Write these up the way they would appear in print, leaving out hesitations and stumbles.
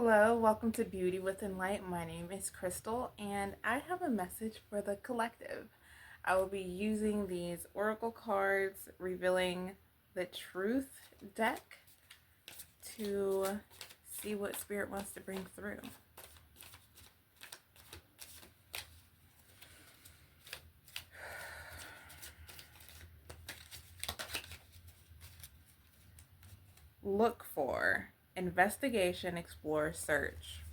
Hello, welcome to Beauty Within Light. My name is Crystal, and I have a message for the collective. I will be using these oracle cards revealing the truth deck to see what Spirit wants to bring through. Look for investigation, explore, search.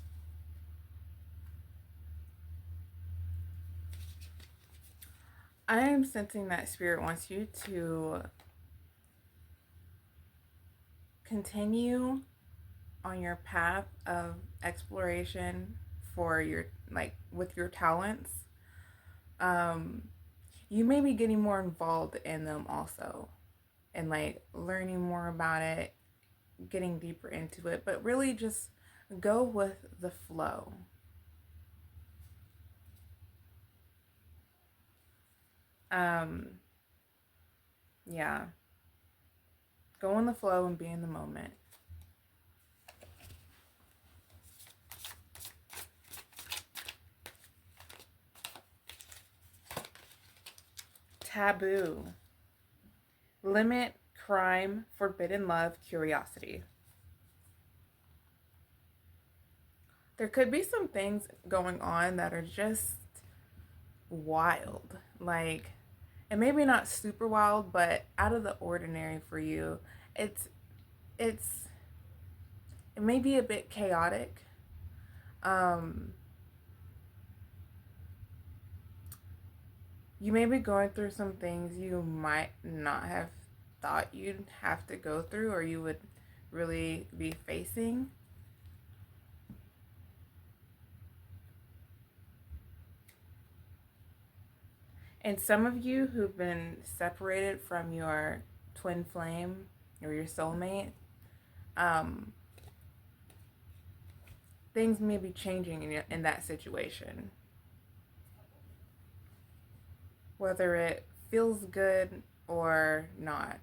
I am sensing that Spirit wants you to continue on your path of exploration for your, like, with your talents. You may be getting more involved in them also, and like learning more about it, getting deeper into it, but really just go with the flow. Um, yeah, go in the flow and be in the moment. Taboo. Limit, crime, forbidden love, curiosity. There could be some things going on that are just wild. Like, and maybe not super wild, but out of the ordinary for you. It's it's it may be a bit chaotic. Um you may be going through some things you might not have thought you'd have to go through or you would really be facing. And some of you who've been separated from your twin flame or your soulmate, um, things may be changing in that situation. Whether it feels good or not.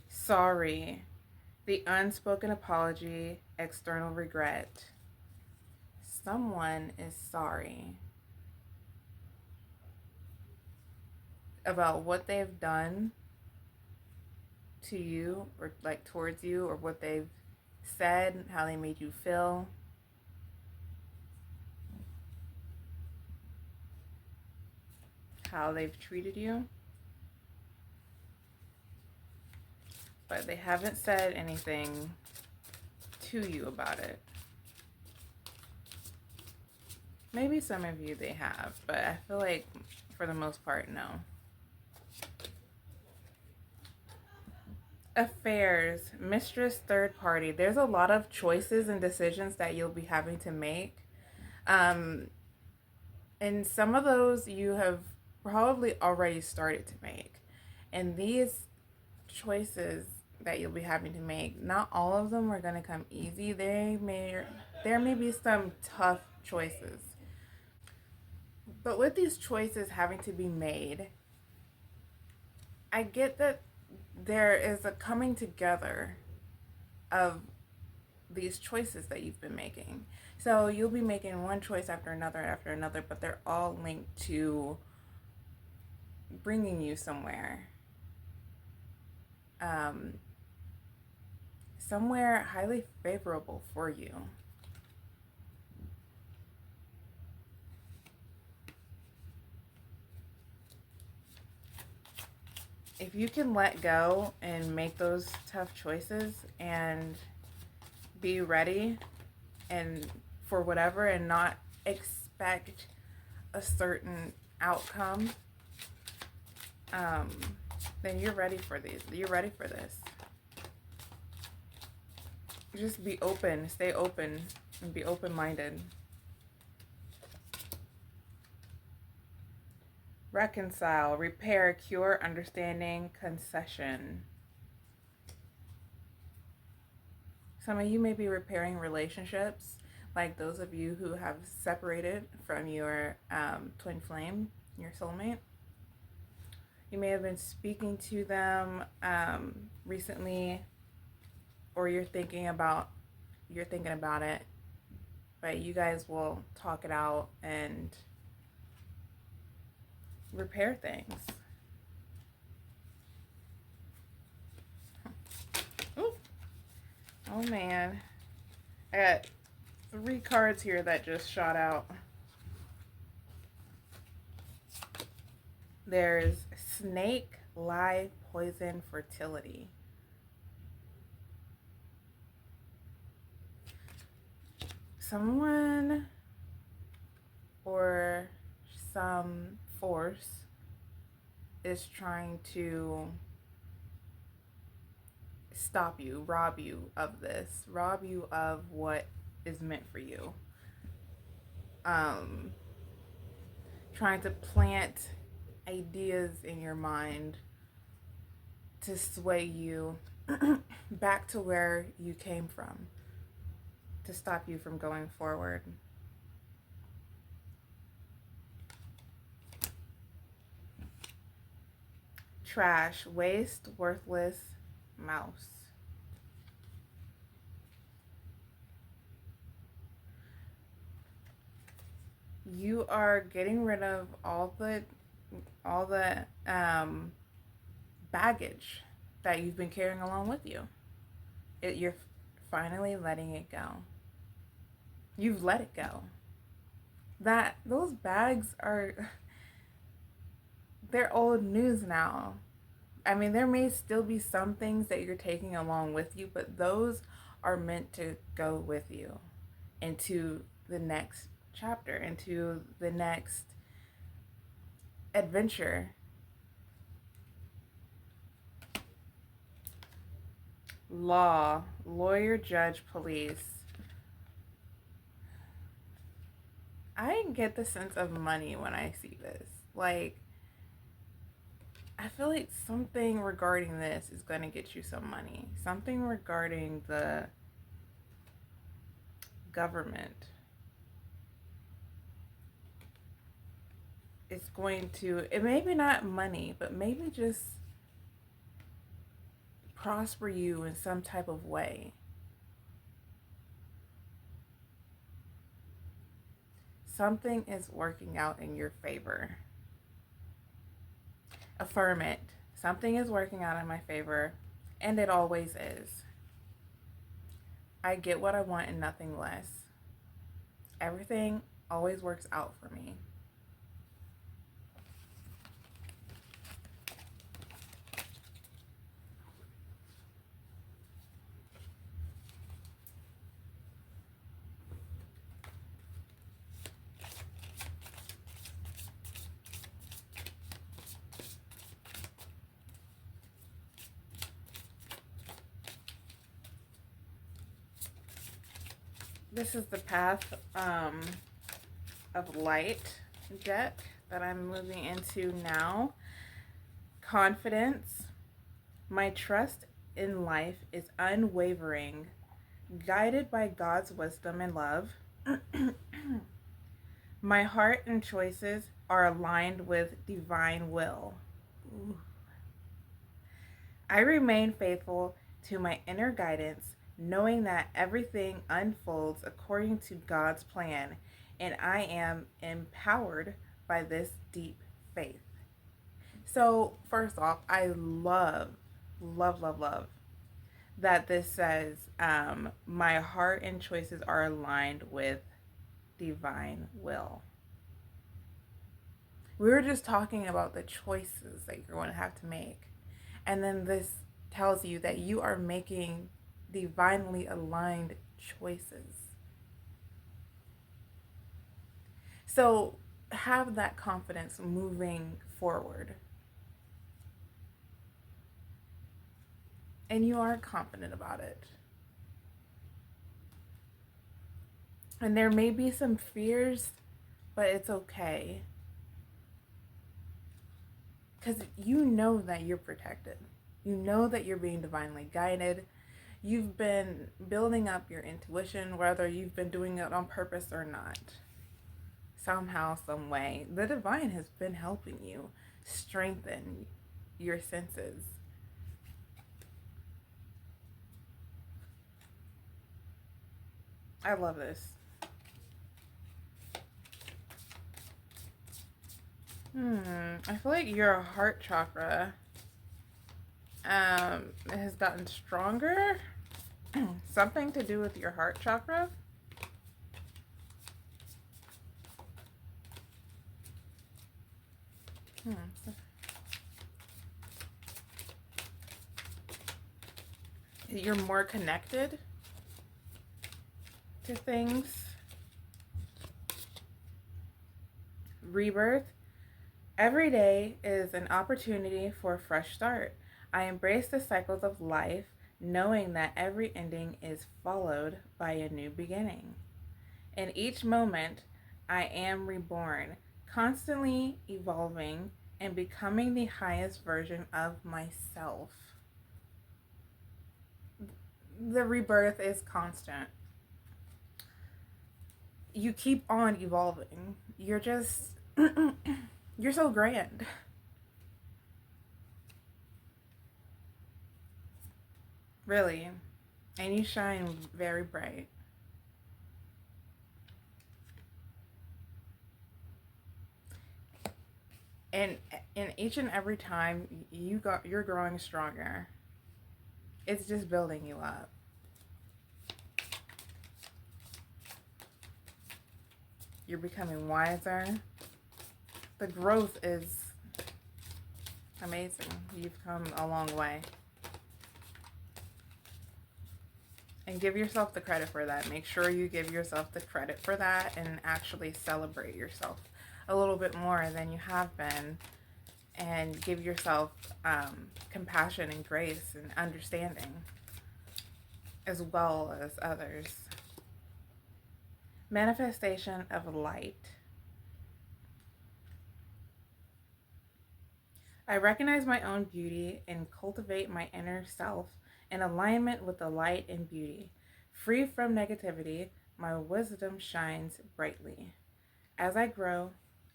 Sorry. The unspoken apology, external regret. Someone is sorry about what they've done to you or like towards you, or what they've said, how they made you feel. How they've treated you. But they haven't said anything to you about it. Maybe some of you they have, but I feel like for the most part, no. Affairs, mistress, third party. There's a lot of choices and decisions that you'll be having to make. And some of those you have probably already started to make. And these choices that you'll be having to make, not all of them are going to come easy. There may be some tough choices. But with these choices having to be made, I get that there is a coming together of these choices that you've been making. So you'll be making one choice after another, but they're all linked to bringing you somewhere. Somewhere highly favorable for you. If you can let go and make those tough choices and be ready and for whatever and not expect a certain outcome, then you're ready for these. You're ready for this. Just be open, stay open, and be open-minded. Reconcile, repair, cure, understanding, concession. Some of you may be repairing relationships, like those of you who have separated from your twin flame, your soulmate. You may have been speaking to them recently, or you're thinking about it, but you guys will talk it out and repair things. Ooh. Oh man, I got 3 cards here that just shot out. There's snake, lie, poison, fertility. Someone or some force is trying to stop you, rob you of this, rob you of what is meant for you. Um, Trying to plant ideas in your mind to sway you back to where you came from, to stop you from going forward. Trash, waste, worthless, mouse. You are getting rid of all the baggage that you've been carrying along with you. You're finally letting it go. You've let it go. Those bags are they're old news now. I mean, there may still be some things that you're taking along with you, but those are meant to go with you into the next chapter, into the next adventure. Law, lawyer, judge, police. I get the sense of money when I see this. Like, I feel like something regarding this is going to get you some money. Something regarding the government is going to, it maybe not money, but maybe just prosper you in some type of way. Something is working out in your favor. Affirm it. Something is working out in my favor, and it always is. I get what I want and nothing less. Everything always works out for me. This is the path of light deck that I'm moving into now. Confidence. My trust in life is unwavering, guided by God's wisdom and love. My heart and choices are aligned with divine will. Ooh. I remain faithful to my inner guidance, knowing that everything unfolds according to God's plan, and I am empowered by this deep faith. So, first off, I love that this says, my heart and choices are aligned with divine will. We were just talking about the choices that you're going to have to make. And then this tells you that you are making divinely aligned choices. So have that confidence moving forward. And you are confident about it. And there may be some fears, but it's okay. Because you know that you're protected. You know that you're being divinely guided. You've been building up your intuition, whether you've been doing it on purpose or not. Somehow, some way, the divine has been helping you strengthen your senses. I love this. I feel like your heart chakra has gotten stronger. Something to do with your heart chakra. Hmm. You're more connected to things. Rebirth. Every day is an opportunity for a fresh start. I embrace the cycles of life, knowing that every ending is followed by a new beginning. In each moment, I am reborn, constantly evolving and becoming the highest version of myself. The rebirth is constant. You keep on evolving. You're just, you're so grand. Really. And you shine very bright. And each and every time you're growing stronger. It's just building you up. You're becoming wiser. The growth is amazing. You've come a long way. And give yourself the credit for that. Make sure you give yourself the credit for that and actually celebrate yourself a little bit more than you have been. And give yourself compassion and grace and understanding as well as others. Manifestation of light. I recognize my own beauty and cultivate my inner self in alignment with the light and beauty. Free from negativity, my wisdom shines brightly. As I grow,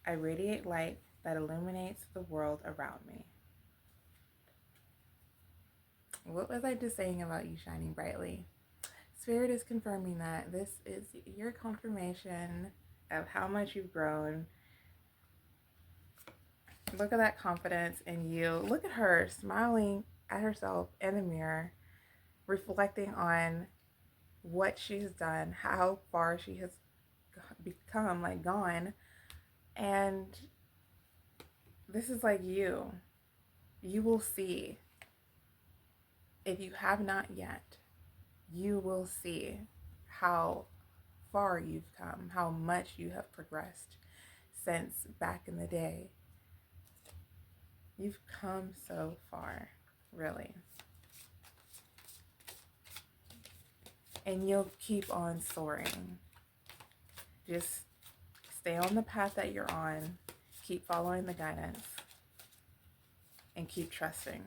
I radiate light that illuminates the world around me. What was I just saying about you shining brightly? Spirit is confirming that this is your confirmation of how much you've grown. Look at that confidence in you. Look at her smiling at herself in the mirror, reflecting on what she's done, how far she has become, like gone. And this is like you. You will see. If you have not yet, you will see how far you've come, how much you have progressed since back in the day. You've come so far, really. And you'll keep on soaring. Just stay on the path that you're on, keep following the guidance, and keep trusting.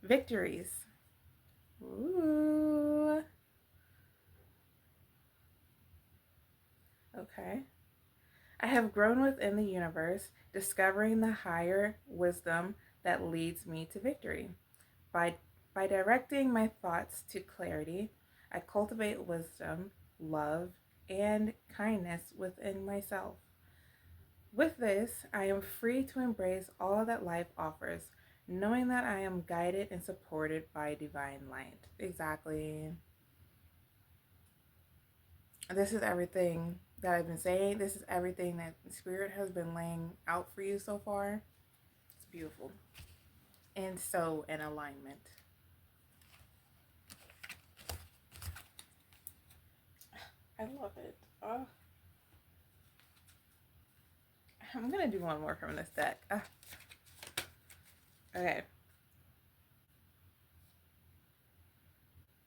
Victories. Ooh. Okay. I have grown within the universe, discovering the higher wisdom that leads me to victory. By, by directing my thoughts to clarity, I cultivate wisdom, love, and kindness within myself. With this, I am free to embrace all that life offers, knowing that I am guided and supported by divine light. Exactly. This is everything that I've been saying. This is everything that Spirit has been laying out for you so far. It's beautiful. And so in alignment. I love it. Oh. I'm going to do one more from this deck. Okay.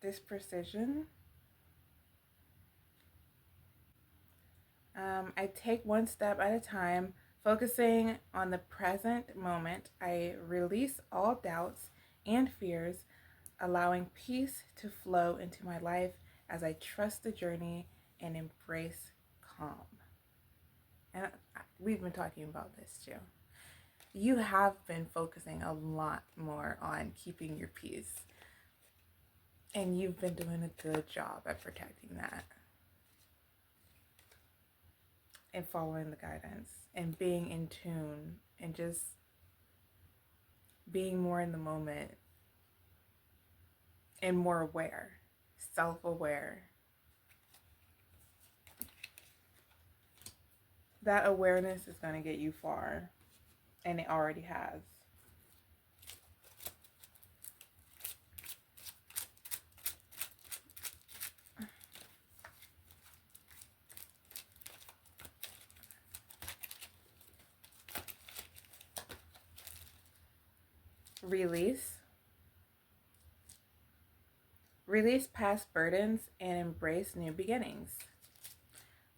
This precision. I take one step at a time, Focusing on the present moment, I release all doubts and fears, allowing peace to flow into my life as I trust the journey and embrace calm. And we've been talking about this too. You have been focusing a lot more on keeping your peace, and you've been doing a good job at protecting that and following the guidance and being in tune and just being more in the moment and more aware, self-aware. That awareness is going to get you far, and it already has. Release. Release past burdens and embrace new beginnings.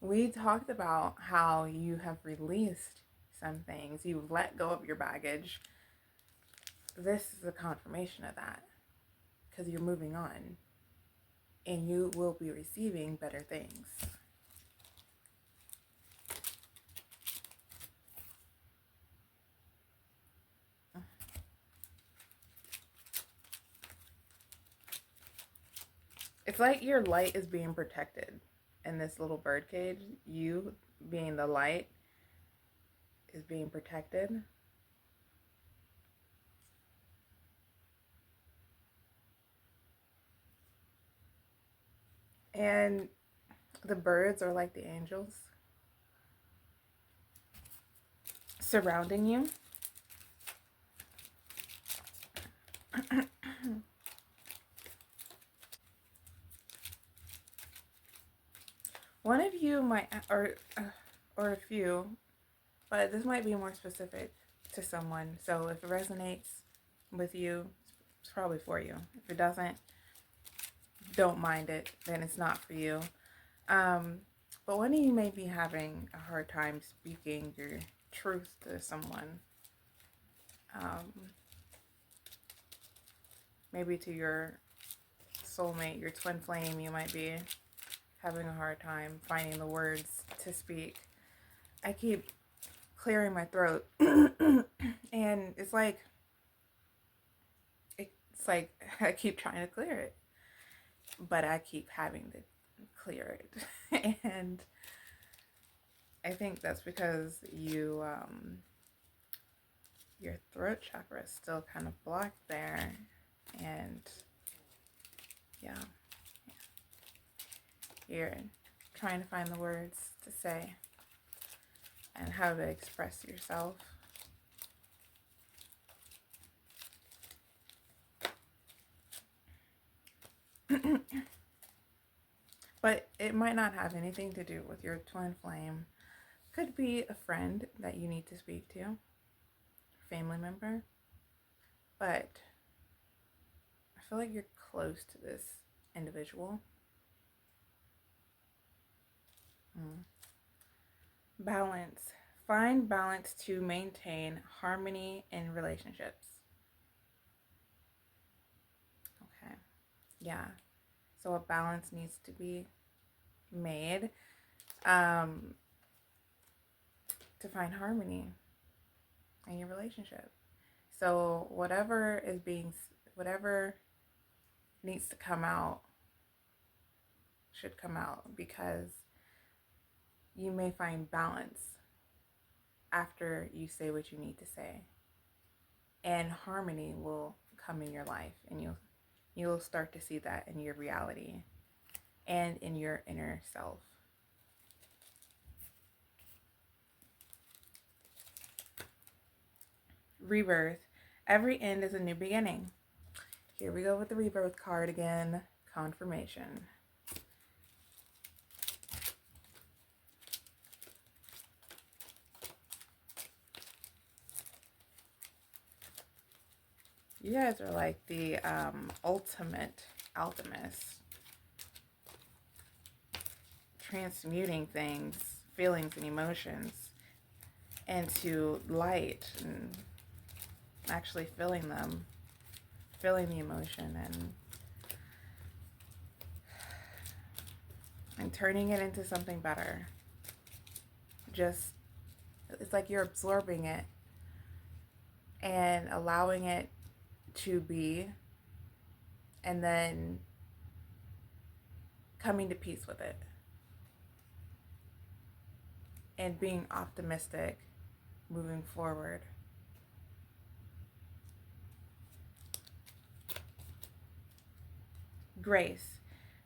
We talked about how you have released some things, you've let go of your baggage. This is a confirmation of that because you're moving on and you will be receiving better things. It's like your light is being protected in this little bird cage. You being the light is being protected. And the birds are like the angels surrounding you. One of you might, or a few, but this might be more specific to someone. So if it resonates with you, it's probably for you. If it doesn't, don't mind it. Then it's not for you. But one of you may be having a hard time speaking your truth to someone. Maybe to your soulmate, your twin flame, you might be having a hard time finding the words to speak. I keep clearing my throat and it's like I keep trying to clear it, but I keep having to clear it. And I think that's because your throat chakra is still kind of blocked there. And yeah, you're trying to find the words to say and how to express yourself. But it might not have anything to do with your twin flame. Could be a friend that you need to speak to, family member. But I feel like you're close to this individual. Balance. Find balance to maintain harmony in relationships. Okay. Yeah. So a balance needs to be made to find harmony in your relationship. So whatever needs to come out should come out, because you may find balance after you say what you need to say, and harmony will come in your life, and you'll start to see that in your reality and in your inner self. Rebirth. Every end is a new beginning. Here we go with the rebirth card again. Confirmation. You guys are like the ultimate alchemist. Transmuting things, feelings, and emotions. into light and actually feeling them, feeling the emotion and turning it into something better. Just, it's like you're absorbing it and allowing it to be, and then coming to peace with it and being optimistic moving forward. Grace.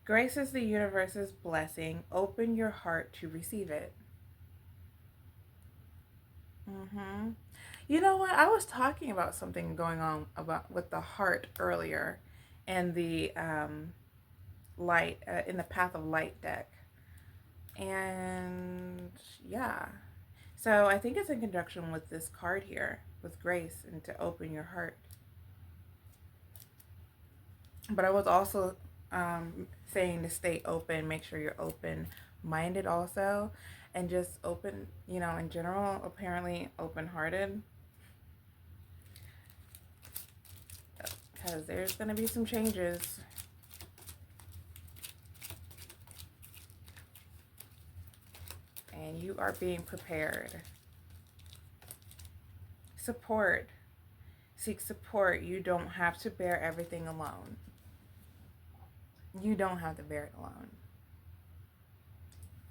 Grace is the universe's blessing. Open your heart to receive it. Mm-hmm. You know what? I was talking about something going on about with the heart earlier, and the light in the Path of Light deck, and yeah. So I think it's in conjunction with this card here, with grace and to open your heart. But I was also saying to stay open, make sure you're open minded also, and just open, in general, apparently open hearted. Because there's going to be some changes. And you are being prepared. Support. Seek support. You don't have to bear everything alone. You don't have to bear it alone.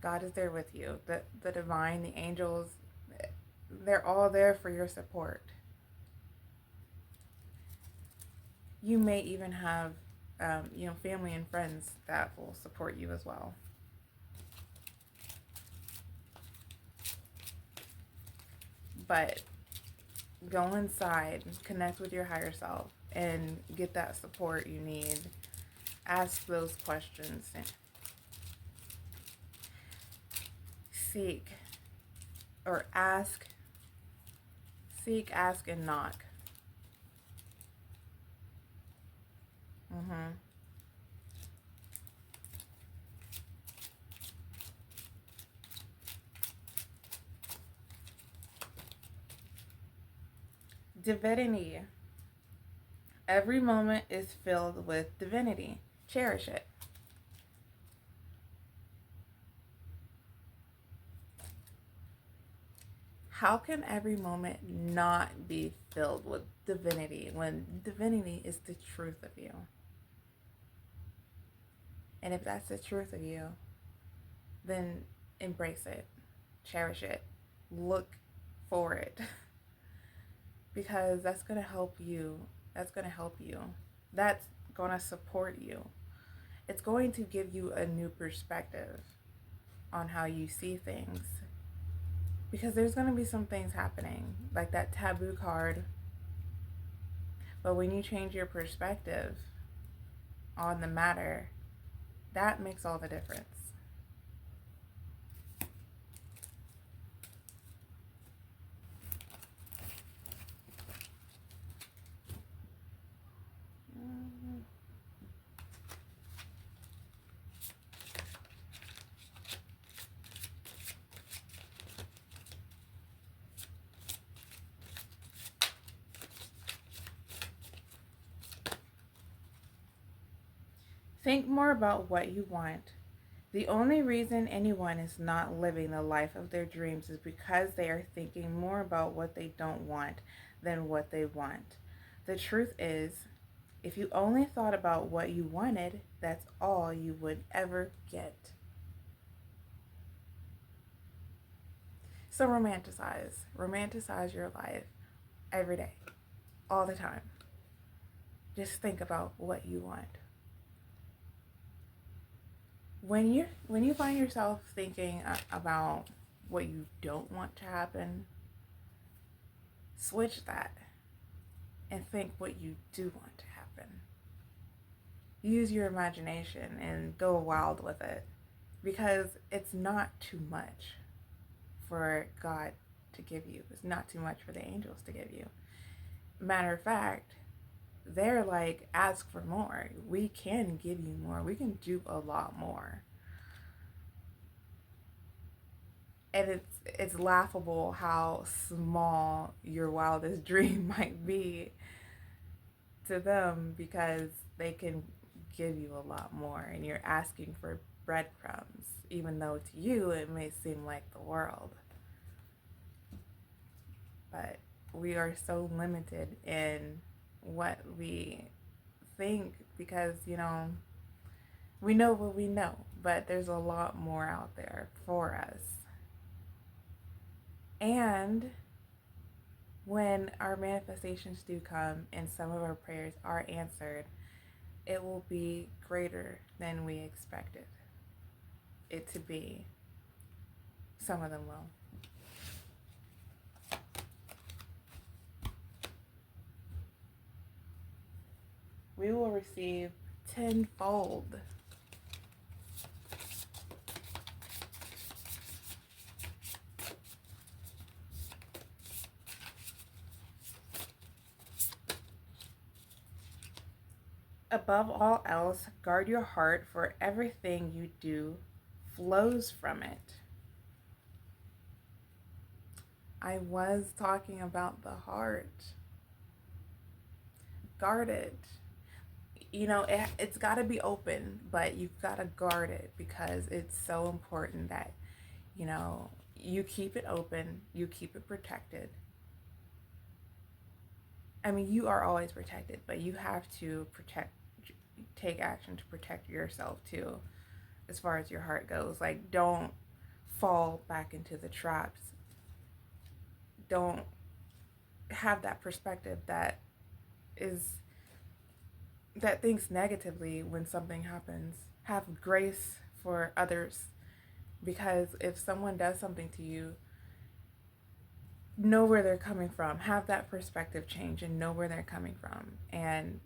God is there with you. The divine, the angels, they're all there for your support. You may even have, family and friends that will support you as well. But go inside, connect with your higher self, and get that support you need. Ask those questions. Seek, or ask, seek, ask, and knock. Mm-hmm. Divinity. Every moment is filled with divinity. Cherish it. How can every moment not be filled with divinity when divinity is the truth of you? And if that's the truth of you, then embrace it, cherish it, look for it, because that's going to help you. That's going to help you. That's going to support you. It's going to give you a new perspective on how you see things. Because there's going to be some things happening, like that taboo card. But when you change your perspective on the matter, that makes all the difference. Think more about what you want. The only reason anyone is not living the life of their dreams is because they are thinking more about what they don't want than what they want. The truth is, if you only thought about what you wanted, that's all you would ever get. So romanticize. Romanticize your life every day, all the time. Just think about what you want. When you find yourself thinking about what you don't want to happen, switch that and think what you do want to happen. Use your imagination and go wild with it, because it's not too much for God to give you. It's not too much for the angels to give you. Matter of fact, they're like, ask for more. We can give you more. We can do a lot more. And it's laughable how small your wildest dream might be to them, because they can give you a lot more, and you're asking for breadcrumbs, even though to you it may seem like the world. But we are so limited in what we think, because, we know what we know, but there's a lot more out there for us. And when our manifestations do come and some of our prayers are answered, it will be greater than we expected it to be. Some of them will. We will receive tenfold. Above all else, guard your heart, for everything you do flows from it. I was talking about the heart. Guard it. It's got to be open, but you've got to guard it, because it's so important that, you keep it open, you keep it protected. I mean, you are always protected, but you have to take action to protect yourself too, as far as your heart goes. Like, don't fall back into the traps. Don't have that perspective that thinks negatively when something happens. Have grace for others, because if someone does something to you, know where they're coming from. Have that perspective change and know where they're coming from, and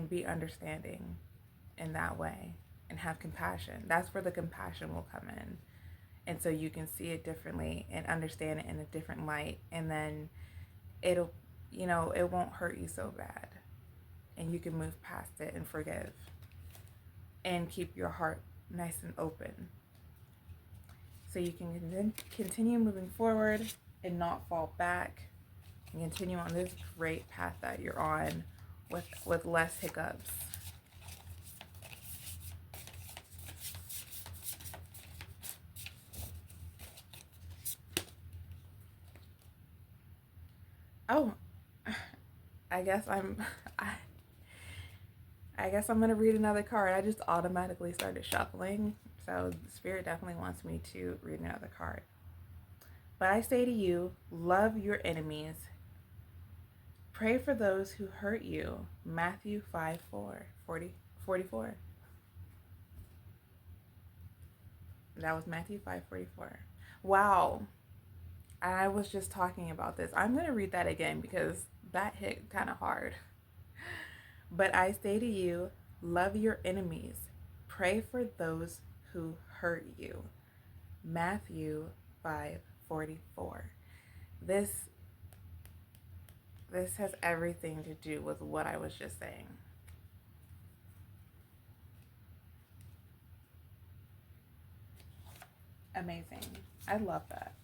be understanding in that way, and have compassion. That's where the compassion will come in. And so you can see it differently and understand it in a different light, and then it'll, it won't hurt you so bad, and you can move past it and forgive and keep your heart nice and open, so you can continue moving forward and not fall back, and continue on this great path that you're on with less hiccups. Oh, I guess I'm I, I guess I'm gonna read another card. I just automatically started shuffling, so the spirit definitely wants me to read another card. But I say to you, love your enemies. Pray for those who hurt you. Matthew 5:44. That was Matthew 5:44. Wow. I was just talking about this. I'm going to read that again, because that hit kind of hard. But I say to you, love your enemies. Pray for those who hurt you. Matthew 5:44. This has everything to do with what I was just saying. Amazing. I love that.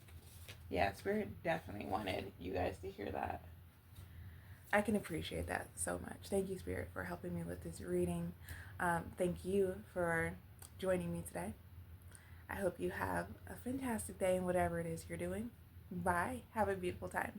Yeah, Spirit definitely wanted you guys to hear that. I can appreciate that so much. Thank you, Spirit, for helping me with this reading. Thank you for joining me today. I hope you have a fantastic day in whatever it is you're doing. Bye. Have a beautiful time.